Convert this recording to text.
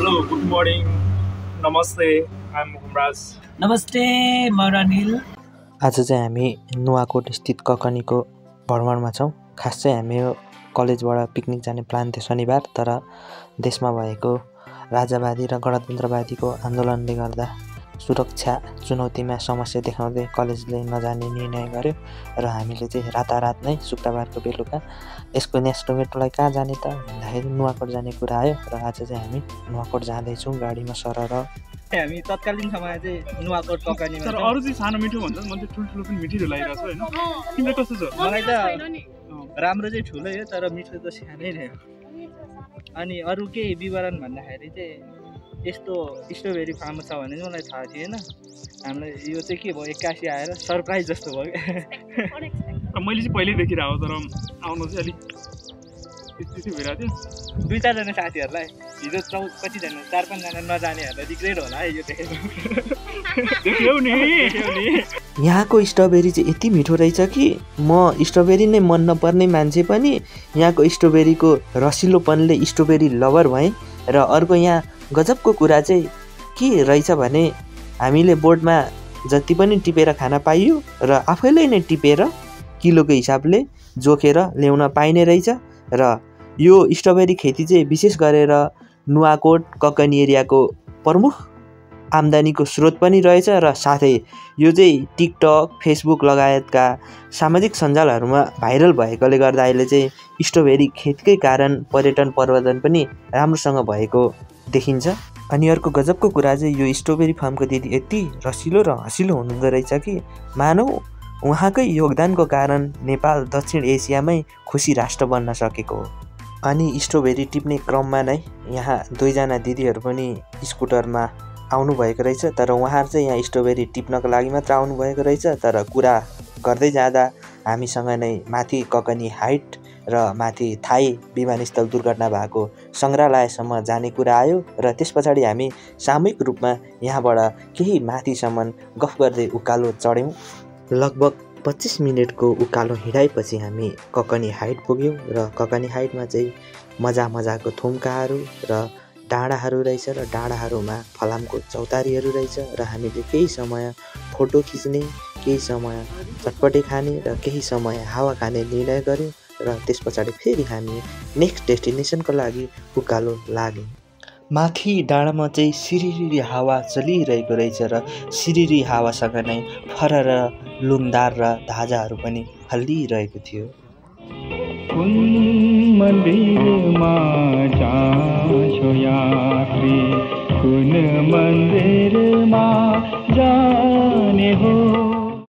Hello, good morning. Namaste. I'm Humraj. नमस्ते म रनिल। आज चाहिँ हामी नुवाकोट स्थित ककनीको भ्रमणमा छौँ। खास चाहिँ हामी यो कलेजबाट पिकनिक जाने प्लान थियो शनिबार, तर देशमा भएको राजावादी र गणतन्त्रवादीको आन्दोलनले गर्दा सुरक्षा चुनौतीमा समस्या देखाउँदै कलेजले नजाने निर्णय गर्यो र हामीले चाहिँ रातारात नै शुक्रबारको बेलुका यसको नेस्टोमेटोलाई कहाँ जाने त भन्दाखेरि नुवाकोट जाने कुरा आयो र आज चाहिँ हामी नुवाकोट जाँदैछौँ गाडीमा सरर। हामी तत्कालीन समय चाहिँ नुवाकोट ककनीमा तर अरू चाहिँ सानो मिठो भन्छ म चाहिँ ठुल्ठुलो पनि मिठिलो लागिरहेको छु हैन। तिमीलाई कस्तो छ? मलाई त राम्रो चाहिँ ठुलै हो तर मिठो त सानै नै हो। अनि अरू केही विवरण भन्दाखेरि चाहिँ यस्तो स्ट्रबेरी फार्म छ भन्ने चाहिँ मलाई थाहा थिएन। हामीलाई यो चाहिँ के भयो 81 आएर सरप्राइज जस्तो भयो। मैले चाहिँ पहिल्यै देखिरहेको तर आउनु चाहिँ अलिक त्यति भइरहेको थियो। 2-4 जना साथीहरूलाई हिजो कतिजना 4-5 जना नजानेहरूलाई रिग्रेट होला है यो देखेर। देख्यौ नि यहाँको स्ट्रबेरी चाहिँ यति मिठो रहेछ कि म स्ट्रबेरी नै मन नपर्ने मान्छे पनि यहाँको स्ट्रबेरीको रसिलोपनले स्ट्रबेरी लभर भएँ। र अर्को यहाँ गजबको कुरा चाहिँ के रहेछ भने हामीले बोर्डमा जति पनि टिपेर खान पाइयो र आफैले नै टिपेर किलोको हिसाबले जोखेर ल्याउन पाइने रहेछ। र यो स्ट्रबेरी खेती चाहिँ विशेष गरेर नुवाकोट ककनी एरियाको प्रमुख आम्दानीको स्रोत पनि रहेछ र साथै यो चाहिँ टिकटक फेसबुक लगायतका सामाजिक सञ्जालहरूमा भाइरल भएकोले गर्दा अहिले चाहिँ स्ट्रबेरी खेतकै कारण पर्यटन प्रवर्धन पनि राम्रोसँग भएको देखिन्छ। अनि अर्को गजबको कुरा चाहिँ यो स्ट्रबेरी फार्मको दिदी यति रसिलो र हँसिलो हुनुहुँदो रहेछ कि मानौ उहाँकै योगदानको कारण नेपाल दक्षिण एसियामै खुसी राष्ट्र बन्न सकेको हो। अनि स्ट्रबेरी टिप्ने क्रममा नै यहाँ 2 जना दिदीहरू पनि स्कुटरमा आउनुभएको रहेछ। तर उहाँहरू चाहिँ यहाँ स्ट्रबेरी टिप्नको लागि मात्र आउनुभएको रहेछ। तर कुरा गर्दै जाँदा हामीसँग नै माथि ककनी हाइट र माथि थाई विमानस्थल दुर्घटना भएको सङ्ग्रहालयसम्म जाने कुरा आयो र त्यस पछाडि हामी सामूहिक रूपमा यहाँबाट केही माथिसम्म गफ गर्दै उकालो चढ्यौँ। लगभग 25 मिनटको उकालो हिँडाएपछि हामी ककनी हाइट पुग्यौँ र ककनी हाइटमा चाहिँ मजाको थुम्काहरू र डाँडाहरू रहेछ र डाँडाहरूमा फलामको चौतारीहरू रहेछ र हामीले केही समय फोटो खिच्ने, केही समय चटपटे खाने र केही समय हावा खाने निर्णय गऱ्यौँ र त्यस पछाडि फेरि हामी नेक्स्ट डेस्टिनेसनको लागि उकालो लाग्यौँ। माथि डाँडामा चाहिँ सिरिरी हावा चलिरहेको रहेछ र सिरिरी हावासँग नै फरर लुमदार र धाजाहरू पनि हल्लिरहेको थियो। कुन मन्दिरमा जान्छौ यात्री, कुन मन्दिरमा जाने हो?